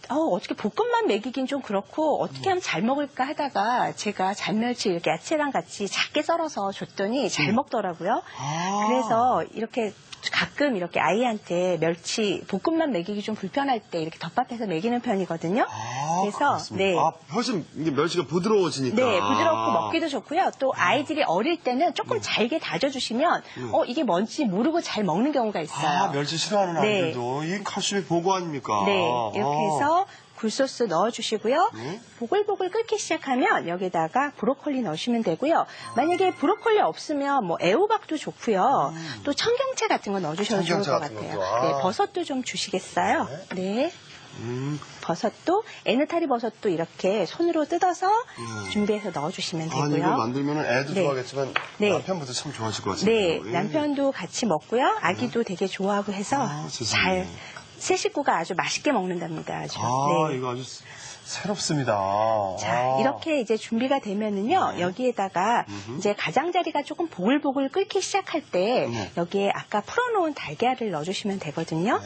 어떻게 볶음밥 먹이긴 좀 그렇고 어떻게 하면 잘 먹을까 하다가 제가 잔멸치 이렇게 야채랑 같이 작게 썰어서 줬더니 잘 먹더라고요. 그래서 이렇게 가끔 이렇게 아이한테 멸치 볶음밥 먹이기 좀 불편할 때 이렇게 덮밥해서 먹이는 편이거든요. 그래서 네. 훨씬 이게 멸치가 부드러워지니까. 네, 부드럽고 먹기도 좋고요. 또 아이들이 어릴 때는 조금 잘게 다져주시면 이게 뭔지 모르고 잘 먹는 경우가 있어요. 멸치 싫어하는 아이들도 이 칼슘이 보고 아닙니까? 네, 이렇게 해서 굴소스 넣어주시고요. 보글보글 끓기 시작하면 여기다가 브로콜리 넣으시면 되고요. 만약에 브로콜리 없으면 뭐 애호박도 좋고요. 또 청경채 같은 거 넣어주셔도 좋을 것 같아요. 네, 버섯도 좀 주시겠어요? 네. 버섯도 에느타리 버섯도 이렇게 손으로 뜯어서 준비해서 넣어주시면 되고요. 이거 만들면 애도 좋아하겠지만 남편분도 참 좋아하실 것 같아요. 네, 남편도 같이 먹고요. 아기도 되게 좋아하고 해서 잘 세 식구가 아주 맛있게 먹는답니다. 아주. 네. 이거 아주 새롭습니다. 자, 이렇게 이제 준비가 되면은요, 여기에다가 이제 가장자리가 조금 보글보글 끓기 시작할 때 여기에 아까 풀어놓은 달걀을 넣어주시면 되거든요.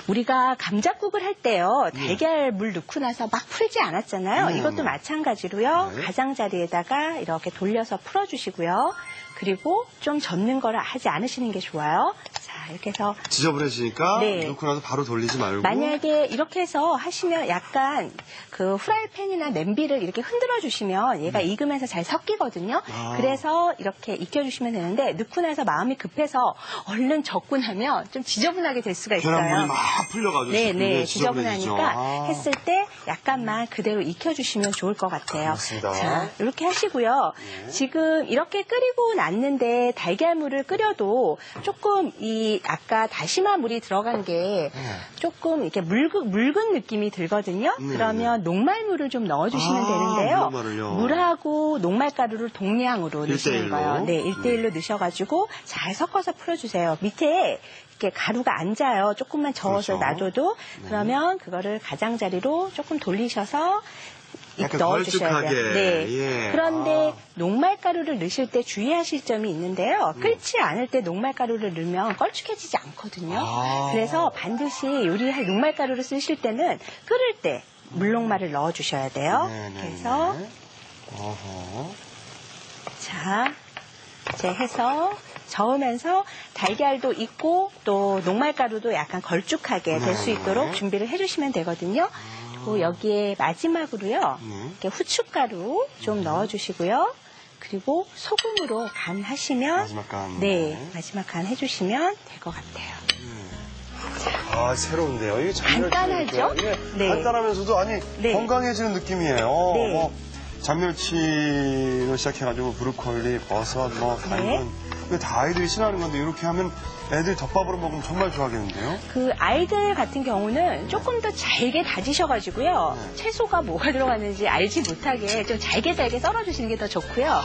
우리가 감자국을 할 때요, 달걀 물 넣고 나서 막 풀지 않았잖아요. 이것도 마찬가지로요, 가장자리에다가 이렇게 돌려서 풀어주시고요. 그리고 좀 젓는 거를 하지 않으시는 게 좋아요. 자, 이렇게 해서 지저분해지니까 넣고 나서 바로 돌리지 말고. 만약에 이렇게 해서 하시면 약간 그 후라이팬이나 냄비를 이렇게 흔들어 주시면 얘가 익으면서 잘 섞이거든요. 그래서 이렇게 익혀주시면 되는데 넣고 나서 마음이 급해서 얼른 젓고 나면 좀 지저분하게 될 수가 있어요. 계란물이 막 풀려가지고. 네네, 지저분하니까 했을 때 약간만 그대로 익혀주시면 좋을 것 같아요. 그렇습니다. 자, 이렇게 하시고요. 지금 이렇게 끓이고 났는데 달걀물을 끓여도 조금 이 아까 다시마 물이 들어간 게 조금 이렇게 묽은 느낌이 들거든요. 그러면 녹말물을 좀 넣어주시면 되는데요. 물하고 녹말가루를 동량으로 넣으시는 거예요. 네, 1대1로 넣으셔가지고 잘 섞어서 풀어주세요. 밑에 이렇게 가루가 안 자요. 조금만 저어서 놔둬도. 그러면 그거를 가장자리로 조금 돌리셔서 넣어주셔야 돼요. 네. 그런데 녹말가루를 넣으실 때 주의하실 점이 있는데요. 끓지 않을 때 녹말가루를 넣으면 걸쭉해지지 않거든요. 그래서 반드시 요리할 녹말가루를 쓰실 때는 끓을 때 물녹말을 넣어주셔야 돼요. 그래서 자, 이제 해서 저으면서 달걀도 익고 또 녹말가루도 약간 걸쭉하게 될 수 있도록 준비를 해주시면 되거든요. 그리고 여기에 마지막으로요, 이렇게 후춧가루 좀 넣어주시고요. 그리고 소금으로 간하시면 마지막 간. 네, 마지막 간 해주시면 될 것 같아요. 새로운데요. 이게 간단하죠? 간단하면서도 건강해지는 느낌이에요. 잔멸치로 시작해가지고 브로콜리, 버섯, 당근. 이거 다 아이들이 싫어하는 건데 이렇게 하면 애들 덮밥으로 먹으면 정말 좋아하겠는데요? 그 아이들 같은 경우는 조금 더 잘게 다지셔가지고요. 채소가 뭐가 들어갔는지 알지 못하게 좀 잘게 썰어주시는 게 더 좋고요.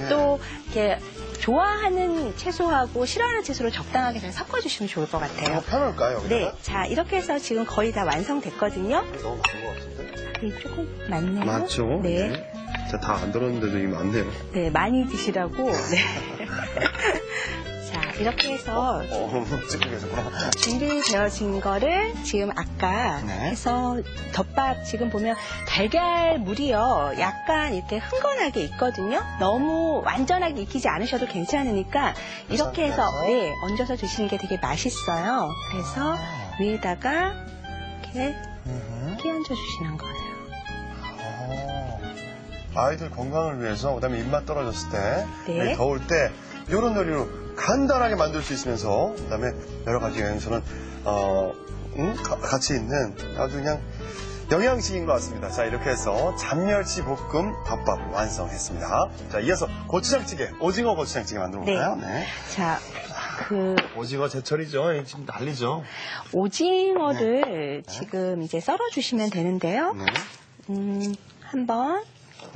또 이렇게 좋아하는 채소하고 싫어하는 채소를 적당하게 잘 섞어주시면 좋을 것 같아요. 편할까요? 네, 자 이렇게 해서 지금 거의 다 완성됐거든요. 너무 많은 것 같은데? 조금 많네요. 맞죠? 네. 다 안 들었는데도 이게 많네요. 네, 많이 드시라고. 네. 자, 이렇게 해서 준비되어진 거를 지금 아까 해서 덮밥 지금 보면 달걀 물이요. 약간 이렇게 흥건하게 익거든요. 너무 완전하게 익히지 않으셔도 괜찮으니까 이렇게 해서 얹어서 드시는 게 되게 맛있어요. 그래서 위에다가 이렇게 끼얹어 주시는 거예요. 아이들 건강을 위해서 그다음에 입맛 떨어졌을 때 더울 때 이런 요리로 간단하게 만들 수 있으면서 그다음에 여러 가지 영양소는 같이 있는 아주 그냥 영양식인 것 같습니다. 자, 이렇게 해서 잔멸치 볶음 덮밥 완성했습니다. 자, 이어서 고추장찌개, 오징어 고추장찌개 만들어 볼까요? 자, 오징어 제철이죠. 지금 난리죠. 오징어를 지금 이제 썰어 주시면 되는데요. 한번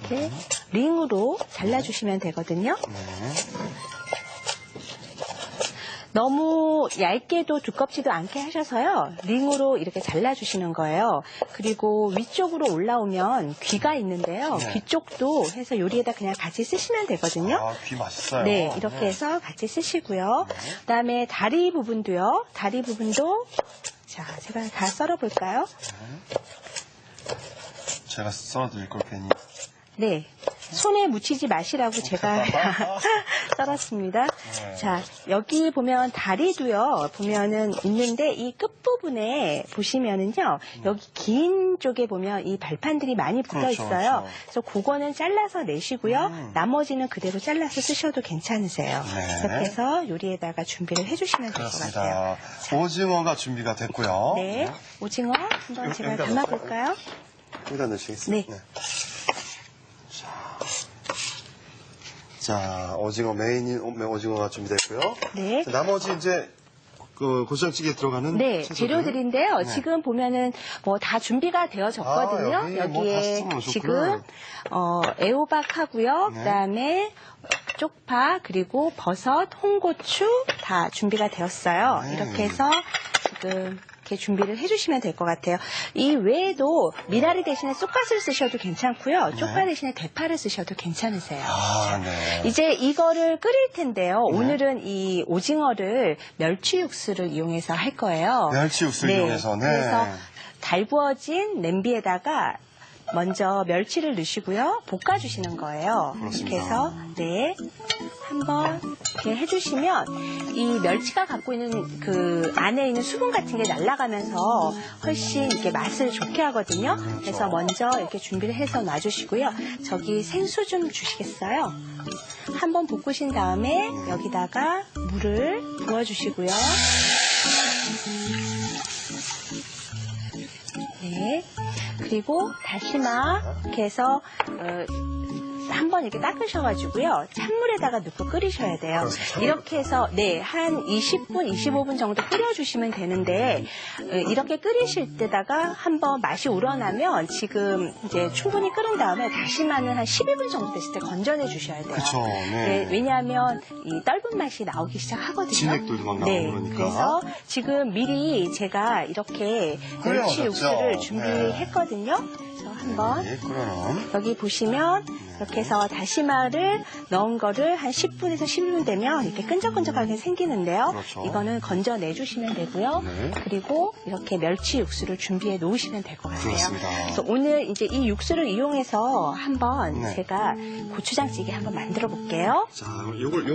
이렇게 링으로 잘라주시면 되거든요. 너무 얇게도 두껍지도 않게 하셔서요. 링으로 이렇게 잘라주시는 거예요. 그리고 위쪽으로 올라오면 귀가 있는데요. 귀 쪽도 해서 요리에다 그냥 같이 쓰시면 되거든요. 귀 맛있어요. 네, 이렇게 해서 같이 쓰시고요. 그다음에 다리 부분도요. 다리 부분도 자, 제가 다 썰어볼까요? 제가 썰어드릴 걸 괜히. 네. 손에 묻히지 마시라고 제가 썰었습니다. 네. 자, 여기 보면 다리도요, 보면은 있는데 이 끝부분에 보시면은요, 여기 긴 쪽에 보면 이 발판들이 많이 붙어 그렇죠, 있어요. 그렇죠. 그래서 그거는 잘라서 내시고요. 나머지는 그대로 잘라서 쓰셔도 괜찮으세요. 네. 이렇게 해서 요리에다가 준비를 해주시면 될 것 같아요. 그렇습니다. 오징어가 준비가 됐고요. 네. 오징어 한번 제가 여기다 담아볼까요? 여기다 넣으시겠습니다. 네. 자, 오징어 메인인 오징어가 준비됐고요. 네. 자, 나머지 이제 그 고추장찌개에 들어가는 네, 채소들. 재료들인데요. 네. 지금 보면은 뭐 다 준비가 되어졌거든요. 아, 여기 뭐 여기에 다 지금 애호박 하고요. 네. 그다음에 쪽파 그리고 버섯, 홍고추 다 준비가 되었어요. 네. 이렇게 해서 지금 이렇게 준비를 해주시면 될 것 같아요. 이 외에도 미나리 대신에 쑥갓을 쓰셔도 괜찮고요. 쪽파 대신에 대파를 쓰셔도 괜찮으세요. 아, 네. 이제 이거를 끓일 텐데요. 오늘은 이 오징어를 멸치 육수를 이용해서 할 거예요. 멸치 육수를 이용해서, 네. 그래서 달구어진 냄비에다가 먼저 멸치를 넣으시고요. 볶아주시는 거예요. 그렇습니다. 이렇게 해서 네 한번 이렇게 해주시면 이 멸치가 갖고 있는 그 안에 있는 수분 같은 게 날아가면서 훨씬 이렇게 맛을 좋게 하거든요. 그래서 먼저 이렇게 준비를 해서 놔주시고요. 저기 생수 좀 주시겠어요? 한번 볶으신 다음에 여기다가 물을 부어주시고요. 네. 그리고 다시마 이렇게 해서 한번 이렇게 닦으셔가지고요. 찬물에다가 넣고 끓이셔야 돼요. 이렇게 해서 네, 한 20분, 25분 정도 끓여주시면 되는데 이렇게 끓이실 때다가 한번 맛이 우러나면 지금 이제 충분히 끓은 다음에 다시마는 한 12분 정도 됐을 때 건져내 주셔야 돼요. 그쵸, 네. 네, 왜냐하면 이 떫은 맛이 나오기 시작하거든요. 진액도 막 나오고 네, 그러니까. 그래서 지금 미리 제가 이렇게 멸치 끓여놨죠? 육수를 준비했거든요. 그래서 한번 네, 끓여놓은. 여기 보시면 이렇게 해서 다시마를 넣은 거를 한 10분에서 12분 되면 이렇게 끈적끈적하게 생기는데요. 그렇죠. 이거는 건져내 주시면 되고요. 네. 그리고 이렇게 멸치 육수를 준비해 놓으시면 될 것 같아요. 그렇습니다. 그래서 오늘 이제 이 육수를 이용해서 한번 네. 제가 고추장찌개 한번 만들어 볼게요. 자, 요걸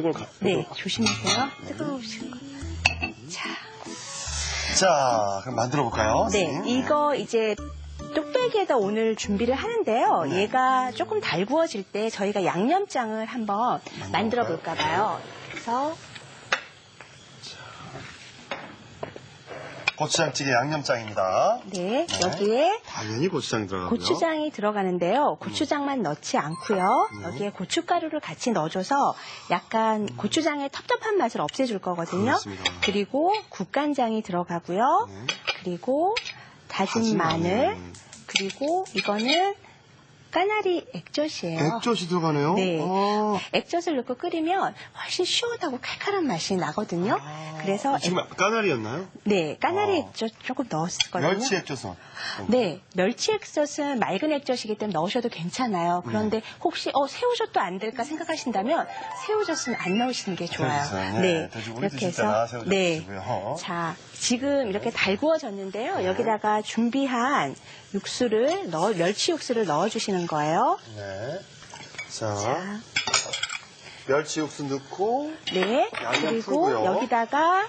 네, 조심하세요. 뜨거우신 거. 자, 그럼 만들어 볼까요? 네, 이거 이제 뚝배기에다 오늘 준비를 하는데요. 네. 얘가 조금 달구어질 때 저희가 양념장을 한번 만들어 볼까 봐요. 그래서 고추장찌개 양념장입니다. 네, 여기에 당연히 고추장이 들어가고요. 고추장이 들어가는데요. 고추장만 넣지 않고요. 여기에 고춧가루를 같이 넣어줘서 약간 고추장의 텁텁한 맛을 없애줄 거거든요. 그렇습니다. 그리고 국간장이 들어가고요. 네. 그리고 다진 마늘, 그리고 이거는 까나리 액젓이에요. 액젓이 들어가네요. 네. 아. 액젓을 넣고 끓이면 훨씬 시원하고 칼칼한 맛이 나거든요. 그래서 지금 까나리였나요? 네, 까나리 아. 액젓 조금 넣었거든요. 멸치 액젓은? 네, 멸치 액젓은 맑은 액젓이기 때문에 넣으셔도 괜찮아요. 그런데 혹시 새우젓도 안 될까 생각하신다면 새우젓은 안 넣으시는 게 좋아요. 새우젓은, 네. 돼지고기 드실 때나 새우젓 드시고요. 자, 지금 이렇게 달구어졌는데요. 여기다가 준비한 육수를 멸치 육수를 넣어주시는 거예요. 네. 자, 자, 멸치 육수 넣고 네, 양념 그리고 풀고요. 여기다가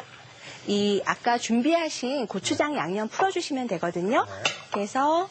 이 아까 준비하신 고추장 양념 풀어주시면 되거든요. 그래서